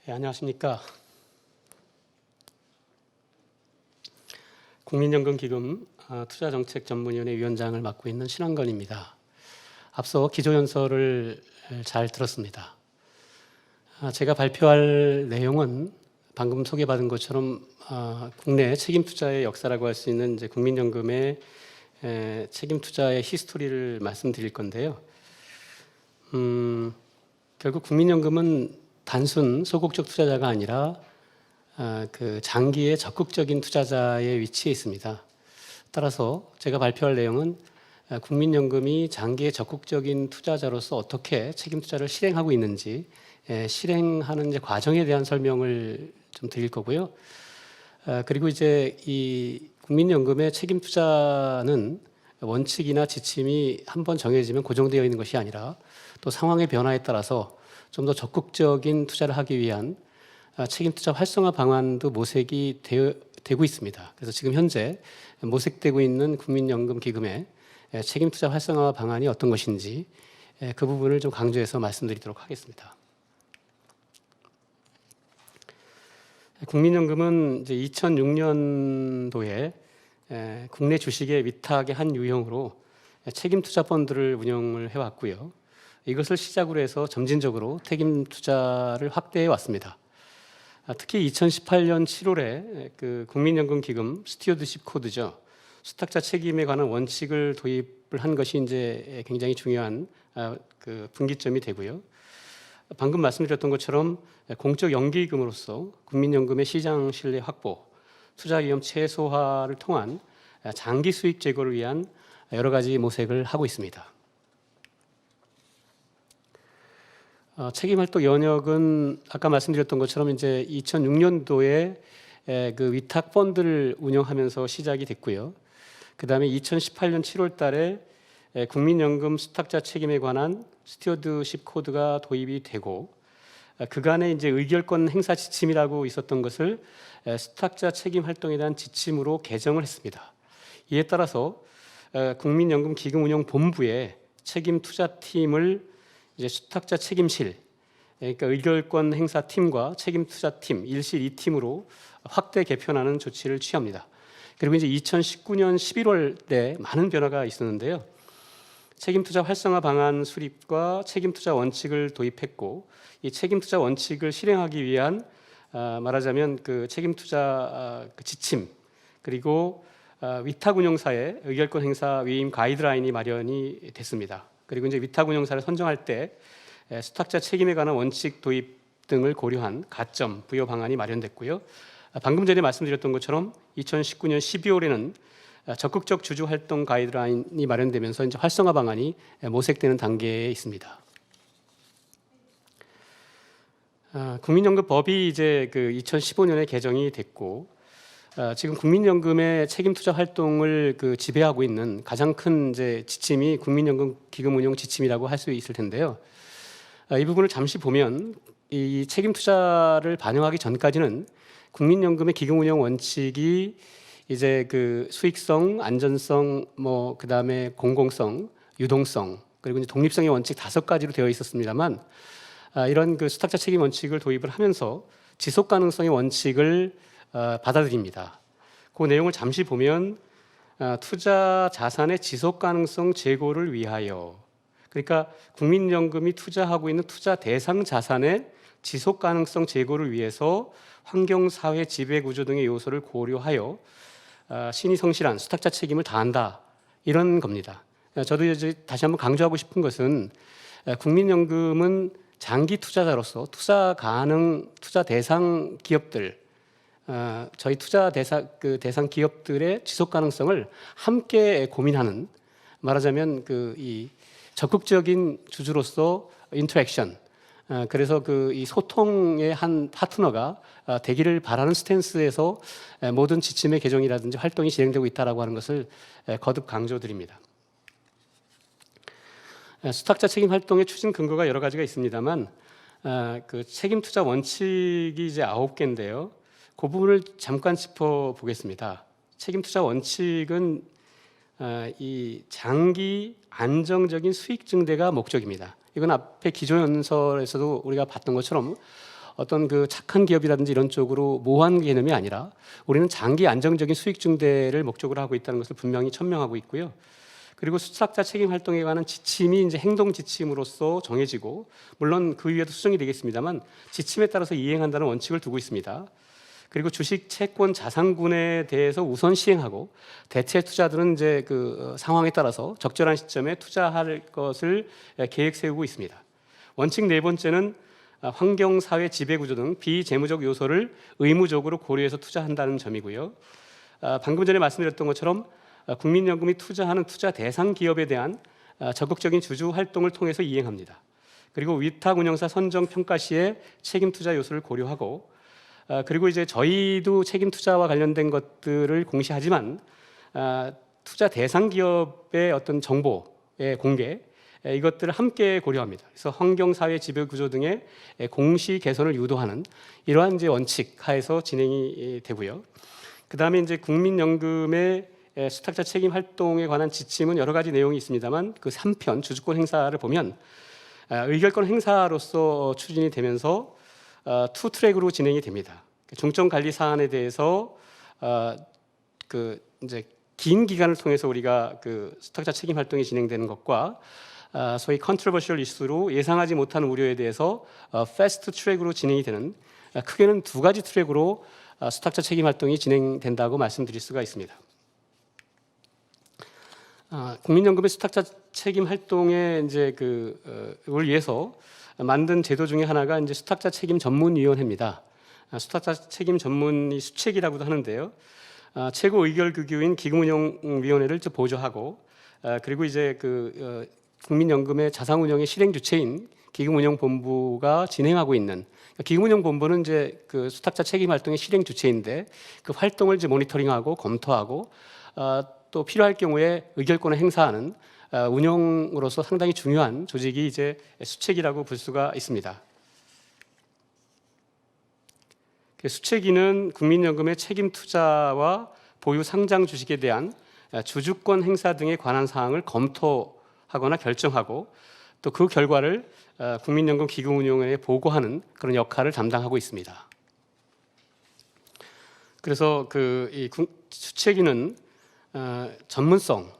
안녕하십니까. 국민연금기금 투자정책전문위원회 위원장을 맡고 있는 신한건입니다. 앞서 기조연설을 잘 들었습니다. 제가 발표할 내용은 방금 소개받은 것처럼 국내 책임투자의 역사라고 할 수 있는 이제 국민연금의 책임투자의 히스토리를 말씀드릴 건데요. 결국 국민연금은 단순 소극적 투자자가 아니라 그 장기의 적극적인 투자자의 위치에 있습니다. 따라서 제가 발표할 내용은 국민연금이 장기의 적극적인 투자자로서 어떻게 책임 투자를 실행하고 있는지, 실행하는 이제 과정에 대한 설명을 좀 드릴 거고요. 그리고 이제 이 국민연금의 책임 투자는 원칙이나 지침이 한번 정해지면 고정되어 있는 것이 아니라 또 상황의 변화에 따라서 좀 더 적극적인 투자를 하기 위한 책임 투자 활성화 방안도 모색이 되고 있습니다. 그래서 지금 현재 모색되고 있는 국민연금 기금의 책임 투자 활성화 방안이 어떤 것인지 그 부분을 좀 강조해서 말씀드리도록 하겠습니다. 국민연금은 이제 2006년도에 국내 주식의 위탁의 한 유형으로 책임 투자 펀드를 운영을 해왔고요. 이것을 시작으로 해서 점진적으로 책임 투자를 확대해 왔습니다. 특히 2018년 7월에 그 국민연금 기금 스튜어드십 코드죠. 수탁자 책임에 관한 원칙을 도입을 한 것이 이제 굉장히 중요한 그 분기점이 되고요. 방금 말씀드렸던 것처럼 공적 연기금으로서 국민연금의 시장 신뢰 확보, 투자 위험 최소화를 통한 장기 수익 제고를 위한 여러 가지 모색을 하고 있습니다. 책임활동 연역은 아까 말씀드렸던 것처럼 이제 2006년도에 그 위탁 펀드를 운영하면서 시작이 됐고요. 그 다음에 2018년 7월달에 국민연금 수탁자 책임에 관한 스튜어드십 코드가 도입이 되고 그간에 이제 의결권 행사 지침이라고 있었던 것을 수탁자 책임 활동에 대한 지침으로 개정을 했습니다. 이에 따라서 국민연금 기금운용본부의 책임 투자팀을 이제 수탁자 책임실, 그러니까 의결권 행사 팀과 책임 투자팀, 1실 2팀으로 확대 개편하는 조치를 취합니다. 그리고 이제 2019년 11월 때 많은 변화가 있었는데요. 책임 투자 활성화 방안 수립과 책임 투자 원칙을 도입했고, 이 책임 투자 원칙을 실행하기 위한 말하자면 그 책임 투자 지침 그리고 위탁 운용사의 의결권 행사 위임 가이드라인이 마련이 됐습니다. 그리고 이제 위탁 운용사를 선정할 때 수탁자 책임에 관한 원칙 도입 등을 고려한 가점 부여 방안이 마련됐고요. 방금 전에 말씀드렸던 것처럼 2019년 12월에는 적극적 주주 활동 가이드라인이 마련되면서 이제 활성화 방안이 모색되는 단계에 있습니다. 국민연금법이 이제 그 2015년에 개정이 됐고 지금 국민연금의 책임 투자 활동을 그 지배하고 있는 가장 큰 이제 지침이 국민연금 기금 운용 지침이라고 할 수 있을 텐데요. 이 부분을 잠시 보면 이 책임 투자를 반영하기 전까지는 국민연금의 기금 운용 원칙이 이제 그 수익성, 안전성, 뭐 그다음에 공공성, 유동성 그리고 이제 독립성의 원칙 5가지로 되어 있었습니다만 이런 그 수탁자 책임 원칙을 도입을 하면서 지속 가능성의 원칙을 받아들입니다. 그 내용을 잠시 보면 투자 자산의 지속 가능성 제고를 위하여, 그러니까 국민연금이 투자하고 있는 투자 대상 자산의 지속 가능성 제고를 위해서 환경, 사회, 지배 구조 등의 요소를 고려하여 신의 성실한 수탁자 책임을 다한다, 이런 겁니다. 저도 이제 다시 한번 강조하고 싶은 것은 국민연금은 장기 투자자로서 투자 가능, 투자 대상 기업들, 저희 투자 대상 기업들의 지속 가능성을 함께 고민하는, 말하자면 그 이 적극적인 주주로서 인터랙션, 그래서 그 이 소통의 한 파트너가 되기를 바라는 스탠스에서 모든 지침의 개정이라든지 활동이 진행되고 있다라고 하는 것을 거듭 강조드립니다. 수탁자 책임 활동의 추진 근거가 여러 가지가 있습니다만 그 책임 투자 원칙이 이제 9개인데요. 그 부분을 잠깐 짚어보겠습니다. 책임 투자 원칙은 이 장기 안정적인 수익 증대가 목적입니다. 이건 앞에 기조연설에서도 우리가 봤던 것처럼 어떤 그 착한 기업이라든지 이런 쪽으로 모호한 개념이 아니라 우리는 장기 안정적인 수익 증대를 목적으로 하고 있다는 것을 분명히 천명하고 있고요. 그리고 수탁자 책임 활동에 관한 지침이 이제 행동 지침으로서 정해지고, 물론 그 위에도 수정이 되겠습니다만 지침에 따라서 이행한다는 원칙을 두고 있습니다. 그리고 주식, 채권, 자산군에 대해서 우선 시행하고, 대체 투자들은 이제 그 상황에 따라서 적절한 시점에 투자할 것을 계획 세우고 있습니다. 원칙 네 번째는 환경, 사회, 지배 구조 등 비재무적 요소를 의무적으로 고려해서 투자한다는 점이고요. 방금 전에 말씀드렸던 것처럼 국민연금이 투자하는 투자 대상 기업에 대한 적극적인 주주 활동을 통해서 이행합니다. 그리고 위탁 운영사 선정 평가 시에 책임 투자 요소를 고려하고, 그리고 이제 저희도 책임 투자와 관련된 것들을 공시하지만 투자 대상 기업의 어떤 정보의 공개, 이것들을 함께 고려합니다. 그래서 환경, 사회, 지배 구조 등의 공시 개선을 유도하는 이러한 이제 원칙 하에서 진행이 되고요. 그 다음에 이제 국민연금의 수탁자 책임 활동에 관한 지침은 여러 가지 내용이 있습니다만, 그 3편 주주권 행사를 보면 의결권 행사로서 추진이 되면서 투 트랙으로 진행이 됩니다. 중점 관리 사안에 대해서 그 이제 긴 기간을 통해서 우리가 그 수탁자 책임 활동이 진행되는 것과 소위 컨트로버셜 이슈로 예상하지 못한 우려에 대해서 패스트 트랙으로 진행이 되는, 크게는 두 가지 트랙으로 수탁자 책임 활동이 진행된다고 말씀드릴 수가 있습니다. 국민연금의 수탁자 책임 활동에 이제 그걸 위해서 만든 제도 중에 하나가 이제 수탁자 책임 전문위원회입니다. 수탁자 책임 전문이 수책이라고도 하는데요. 최고 의결 규규인 기금운용위원회를 보조하고, 그리고 이제 국민연금의 자산운용의 실행 주체인 기금운용본부가 진행하고 있는, 기금운용본부는 이제 그 수탁자 책임 활동의 실행 주체인데 그 활동을 이제 모니터링하고 검토하고 또 필요할 경우에 의결권을 행사하는 운영으로서 상당히 중요한 조직이 이제 수책이라고 볼 수가 있습니다. 수책위는 국민연금의 책임 투자와 보유 상장 주식에 대한 주주권 행사 등에 관한 사항을 검토하거나 결정하고, 또 그 결과를 국민연금 기금운용회에 보고하는 그런 역할을 담당하고 있습니다. 그래서 이 수책위는 전문성,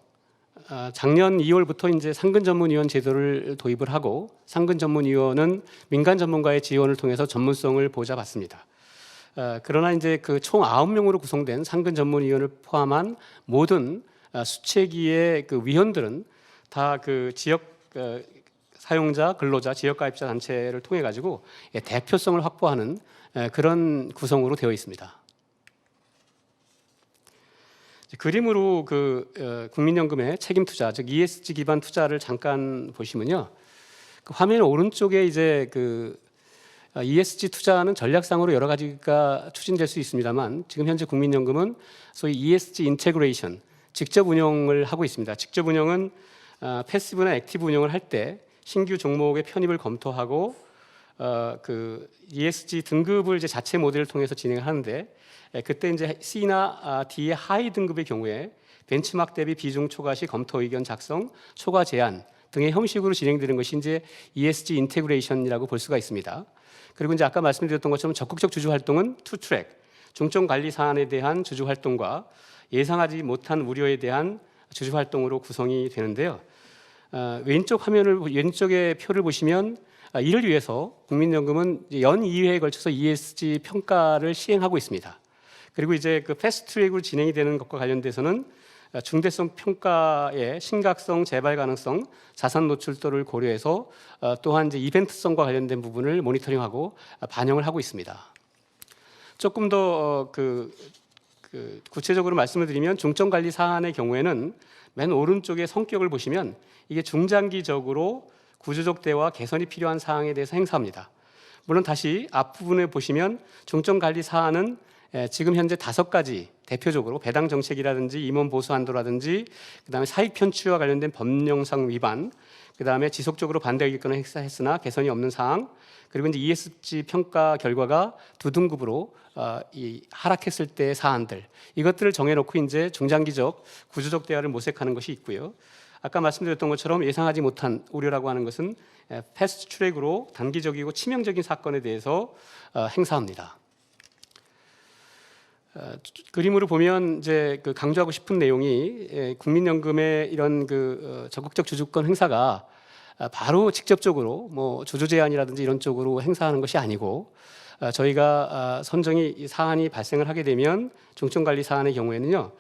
작년 2월부터 이제 상근 전문위원 제도를 도입을 하고, 상근 전문위원은 민간 전문가의 지원을 통해서 전문성을 보좌받습니다. 그러나 이제 그 총 9명으로 구성된 상근 전문위원을 포함한 모든 수책위의 그 위원들은 다 그 지역 사용자, 근로자, 지역가입자 단체를 통해 가지고 대표성을 확보하는 그런 구성으로 되어 있습니다. 그림으로 국민연금의 책임 투자, 즉 ESG 기반 투자를 잠깐 보시면요, 그 화면 오른쪽에 이제 ESG 투자는 전략상으로 여러 가지가 추진될 수 있습니다만, 지금 현재 국민연금은 소위 ESG 인테그레이션, 직접 운영을 하고 있습니다. 직접 운영은 패시브나 액티브 운영을 할 때 신규 종목의 편입을 검토하고 ESG 등급을 이제 자체 모델을 통해서 진행을 하는데, 그때 이제 C나 D의 하위 등급의 경우에 벤치마크 대비 비중 초과 시 검토 의견 작성, 초과 제안 등의 형식으로 진행되는 것이 이제 ESG 인테그레이션이라고 볼 수가 있습니다. 그리고 이제 아까 말씀드렸던 것처럼 적극적 주주 활동은 투 트랙, 중점 관리 사안에 대한 주주 활동과 예상하지 못한 우려에 대한 주주 활동으로 구성이 되는데요. 왼쪽의 표를 보시면 이를 위해서 국민연금은 연 2회에 걸쳐서 ESG 평가를 시행하고 있습니다. 그리고 이제 그 패스트 트랙으로 진행이 되는 것과 관련돼서는 중대성 평가의 심각성, 재발 가능성, 자산 노출도를 고려해서 또한 이제 이벤트성과 관련된 부분을 모니터링하고 반영을 하고 있습니다. 조금 더 구체적으로 말씀을 드리면, 중점 관리 사안의 경우에는 맨 오른쪽의 성격을 보시면 이게 중장기적으로 구조적 대화 개선이 필요한 사항에 대해서 행사합니다. 물론 다시 앞부분에 보시면 중점 관리 사안은 지금 현재 5가지, 대표적으로 배당 정책이라든지 임원 보수 한도라든지, 그다음에 사익 편취와 관련된 법령상 위반, 그다음에 지속적으로 반대 의견을 행사했으나 개선이 없는 사항, 그리고 이제 ESG 평가 결과가 두 등급으로 하락했을 때의 사안들, 이것들을 정해놓고 이제 중장기적 구조적 대화를 모색하는 것이 있고요. 아까 말씀드렸던 것처럼 예상하지 못한 우려라고 하는 것은 패스트 트랙으로 단기적이고 치명적인 사건에 대해서 행사합니다. 그림으로 보면 이제 그 강조하고 싶은 내용이 국민연금의 이런 적극적 주주권 행사가 바로 직접적으로 뭐 주주 제한이라든지 이런 쪽으로 행사하는 것이 아니고 저희가 선정이 사안이 발생을 하게 되면 중증관리 사안의 경우에는요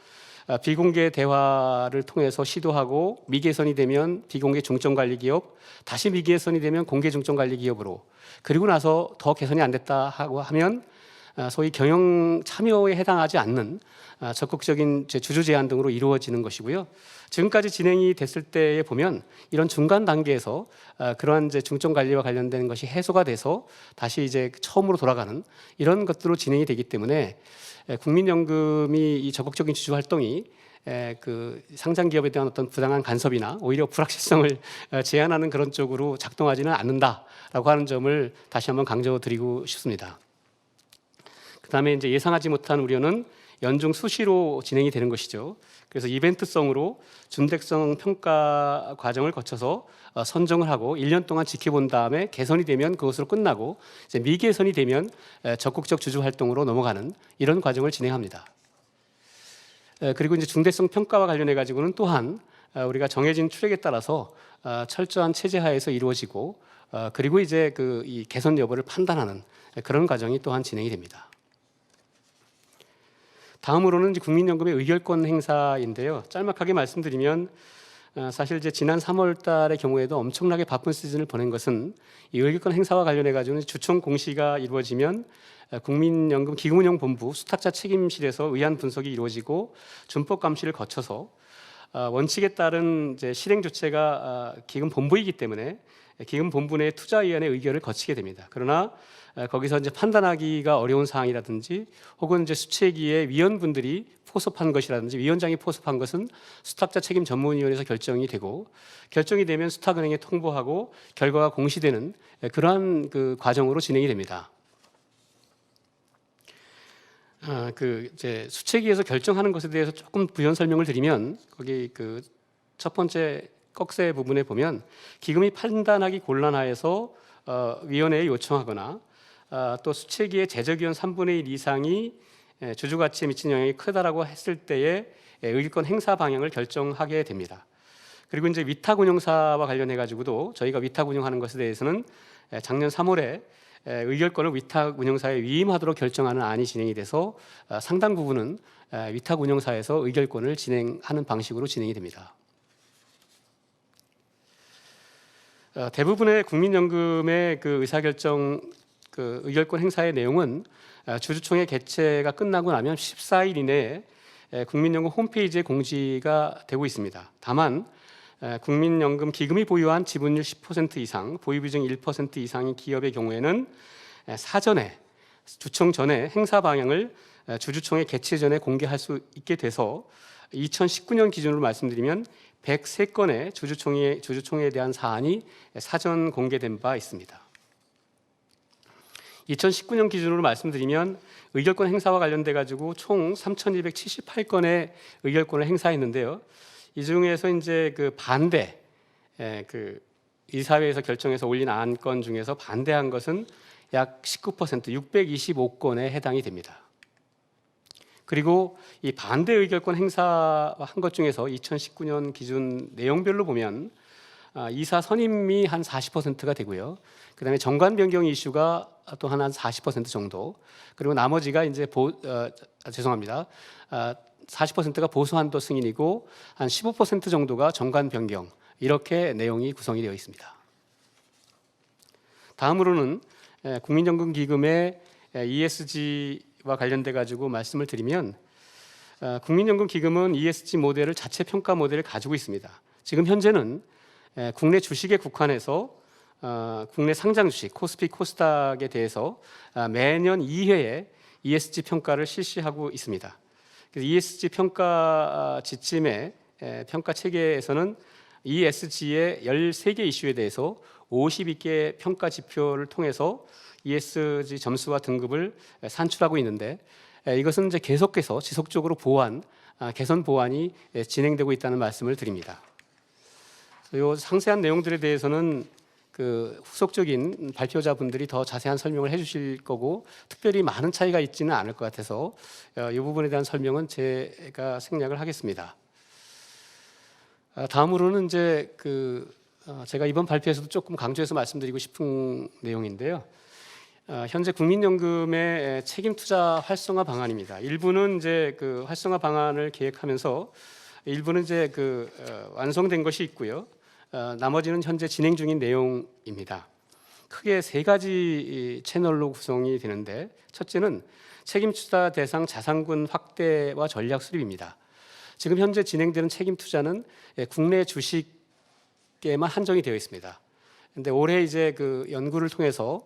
비공개 대화를 통해서 시도하고 미개선이 되면 비공개 중증관리 기업, 다시 미개선이 되면 공개 중증관리 기업으로, 그리고 나서 더 개선이 안 됐다 하고 하면 소위 경영 참여에 해당하지 않는 적극적인 주주 제한 등으로 이루어지는 것이고요. 지금까지 진행이 됐을 때에 보면 이런 중간 단계에서 그러한 이제 중점 관리와 관련된 것이 해소가 돼서 다시 이제 처음으로 돌아가는 이런 것들로 진행이 되기 때문에 국민연금이 이 적극적인 주주 활동이 그 상장 기업에 대한 어떤 부당한 간섭이나 오히려 불확실성을 제한하는 그런 쪽으로 작동하지는 않는다라고 하는 점을 다시 한번 강조드리고 싶습니다. 그다음에 이제 예상하지 못한 우려는 연중 수시로 진행이 되는 것이죠. 그래서 이벤트성으로 준택성 평가 과정을 거쳐서 선정을 하고 1년 동안 지켜본 다음에 개선이 되면 그것으로 끝나고 이제 미개선이 되면 적극적 주주 활동으로 넘어가는 이런 과정을 진행합니다. 그리고 이제 중대성 평가와 관련해 가지고는 또한 우리가 정해진 트랙에 따라서 철저한 체제 하에서 이루어지고 그리고 이제 이 개선 여부를 판단하는 그런 과정이 또한 진행이 됩니다. 다음으로는 이제 국민연금의 의결권 행사인데요. 짤막하게 말씀드리면 사실 이제 지난 3월달의 경우에도 엄청나게 바쁜 시즌을 보낸 것은 이 의결권 행사와 관련해 가지고는 주총 공시가 이루어지면 국민연금 기금운용본부 수탁자 책임실에서 의안 분석이 이루어지고 준법 감시를 거쳐서 원칙에 따른 이제 실행 주체가 기금본부이기 때문에 기금본부 내 투자위원회 의결을 거치게 됩니다. 그러나 거기서 이제 판단하기가 어려운 사항이라든지 혹은 이제 수책위의 위원분들이 포섭한 것이라든지 위원장이 포섭한 것은 수탁자 책임 전문위원회에서 결정이 되고 결정이 되면 수탁은행에 통보하고 결과가 공시되는 그러한 그 과정으로 진행이 됩니다. 이제 수책위에서 결정하는 것에 대해서 조금 부연 설명을 드리면 거기 첫 번째 꺽쇠 부분에 보면 기금이 판단하기 곤란하여서 위원회에 요청하거나 또 수책위의 재적위원 3분의 1 이상이 주주 가치에 미친 영향이 크다라고 했을 때에 의결권 행사 방향을 결정하게 됩니다. 그리고 이제 위탁운용사와 관련해 가지고도 저희가 위탁운용하는 것에 대해서는 작년 3월에 의결권을 위탁운용사에 위임하도록 결정하는 안이 진행이 돼서 상당 부분은 위탁운용사에서 의결권을 진행하는 방식으로 진행이 됩니다. 대부분의 국민연금의 의사결정 의결권 행사의 내용은 주주총회 개최가 끝나고 나면 14일 이내에 국민연금 홈페이지에 공지가 되고 있습니다. 다만 국민연금 기금이 보유한 지분율 10% 이상, 보유비중 1% 이상인 기업의 경우에는 사전에 주총 전에 행사 방향을 주주총회 개최 전에 공개할 수 있게 돼서 2019년 기준으로 말씀드리면 103건의 주주총회에 대한 사안이 사전 공개된 바 있습니다. 2019년 기준으로 말씀드리면 의결권 행사와 관련돼 가지고 총 3,278건의 의결권을 행사했는데요. 이 중에서 이제 반대, 이사회에서 결정해서 올린 안건 중에서 반대한 것은 약 19%, 625건에 해당이 됩니다. 그리고 이 반대 의결권 행사한 것 중에서 2019년 기준 내용별로 보면 이사 선임이 한 40%가 되고요. 그다음에 정관 변경 이슈가 또 한 40% 정도. 그리고 나머지가 이제 40%가 보수 한도 승인이고 한 15% 정도가 정관 변경. 이렇게 내용이 구성이 되어 있습니다. 다음으로는 국민연금 기금의 ESG와 관련돼 가지고 말씀을 드리면 국민연금 기금은 ESG 모델을 자체 평가 모델을 가지고 있습니다. 지금 현재는 국내 주식에 국한해서 국내 상장 주식 코스피 코스닥에 대해서 매년 2회의 ESG 평가를 실시하고 있습니다. 그래서 ESG 평가 지침의 평가 체계에서는 ESG의 13개 이슈에 대해서 52개 평가 지표를 통해서 ESG 점수와 등급을 산출하고 있는데 이것은 이제 계속해서 지속적으로 개선 보완이 진행되고 있다는 말씀을 드립니다. 요 상세한 내용들에 대해서는 그 후속적인 발표자분들이 더 자세한 설명을 해주실 거고 특별히 많은 차이가 있지는 않을 것 같아서 이 부분에 대한 설명은 제가 생략을 하겠습니다. 다음으로는 이제 제가 이번 발표에서도 조금 강조해서 말씀드리고 싶은 내용인데요. 현재 국민연금의 책임 투자 활성화 방안입니다. 일부는 이제 그 활성화 방안을 계획하면서 일부는 이제 완성된 것이 있고요. 나머지는 현재 진행 중인 내용입니다. 크게 세 가지 채널로 구성이 되는데 첫째는 책임 투자 대상 자산군 확대와 전략 수립입니다. 지금 현재 진행되는 책임 투자는 국내 주식에만 한정이 되어 있습니다. 근데 올해 이제 연구를 통해서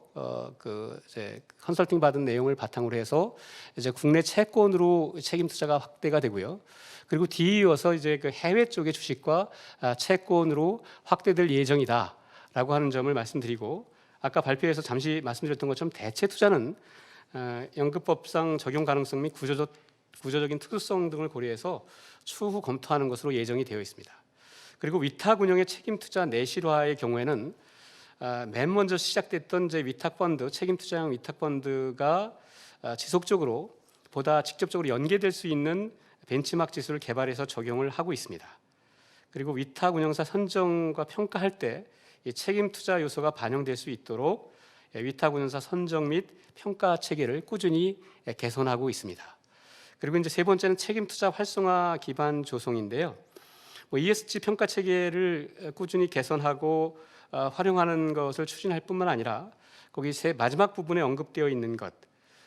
이제 컨설팅 받은 내용을 바탕으로 해서 이제 국내 채권으로 책임 투자가 확대가 되고요. 그리고 뒤이어서 이제 해외 쪽의 주식과 채권으로 확대될 예정이다라고 하는 점을 말씀드리고 아까 발표에서 잠시 말씀드렸던 것처럼 대체 투자는 연금법상 적용 가능성 및 구조적인 특수성 등을 고려해서 추후 검토하는 것으로 예정이 되어 있습니다. 그리고 위탁 운영의 책임 투자 내실화의 경우에는 맨 먼저 시작됐던 이제 위탁 펀드, 책임 투자형 위탁 펀드가 지속적으로 보다 직접적으로 연계될 수 있는 벤치마크 지수를 개발해서 적용을 하고 있습니다. 그리고 위탁 운영사 선정과 평가할 때 이 책임 투자 요소가 반영될 수 있도록 위탁 운영사 선정 및 평가 체계를 꾸준히 개선하고 있습니다. 그리고 이제 세 번째는 책임 투자 활성화 기반 조성인데요. ESG 평가 체계를 꾸준히 개선하고 활용하는 것을 추진할 뿐만 아니라 거기 마지막 부분에 언급되어 있는 것,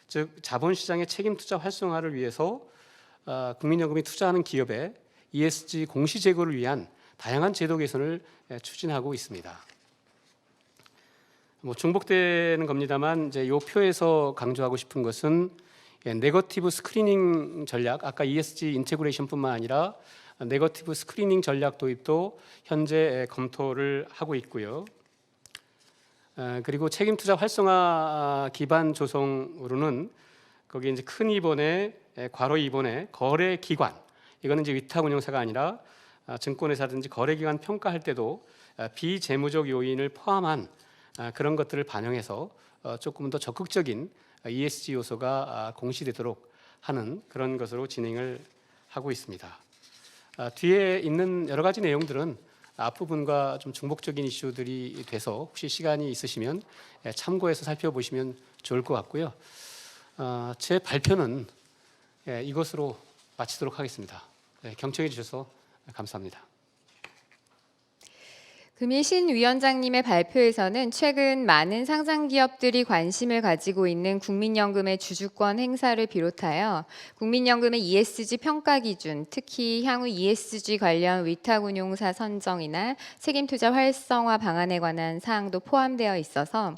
즉 자본시장의 책임 투자 활성화를 위해서 국민연금이 투자하는 기업의 ESG 공시 제고를 위한 다양한 제도 개선을 추진하고 있습니다. 중복되는 겁니다만 이제 이 표에서 강조하고 싶은 것은 네거티브 스크리닝 전략, 아까 ESG 인테그레이션뿐만 아니라 네거티브 스크리닝 전략 도입도 현재 검토를 하고 있고요. 그리고 책임 투자 활성화 기반 조성으로는 거기 이제 큰 2번에 괄호 2번에 거래 기관, 이거는 이제 위탁 운영사가 아니라 증권회사든지 거래 기관 평가할 때도 비재무적 요인을 포함한 그런 것들을 반영해서 조금 더 적극적인 ESG 요소가 공시되도록 하는 그런 것으로 진행을 하고 있습니다. 뒤에 있는 여러 가지 내용들은 앞부분과 좀 중복적인 이슈들이 돼서 혹시 시간이 있으시면 참고해서 살펴보시면 좋을 것 같고요. 제 발표는 이것으로 마치도록 하겠습니다. 경청해 주셔서 감사합니다. 금일신 위원장님의 발표에서는 최근 많은 상장 기업들이 관심을 가지고 있는 국민연금의 주주권 행사를 비롯하여 국민연금의 ESG 평가 기준, 특히 향후 ESG 관련 위탁운용사 선정이나 책임투자 활성화 방안에 관한 사항도 포함되어 있어서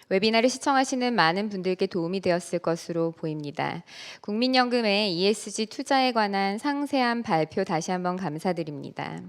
웨비나를 시청하시는 많은 분들께 도움이 되었을 것으로 보입니다. 국민연금의 ESG 투자에 관한 상세한 발표 다시 한번 감사드립니다.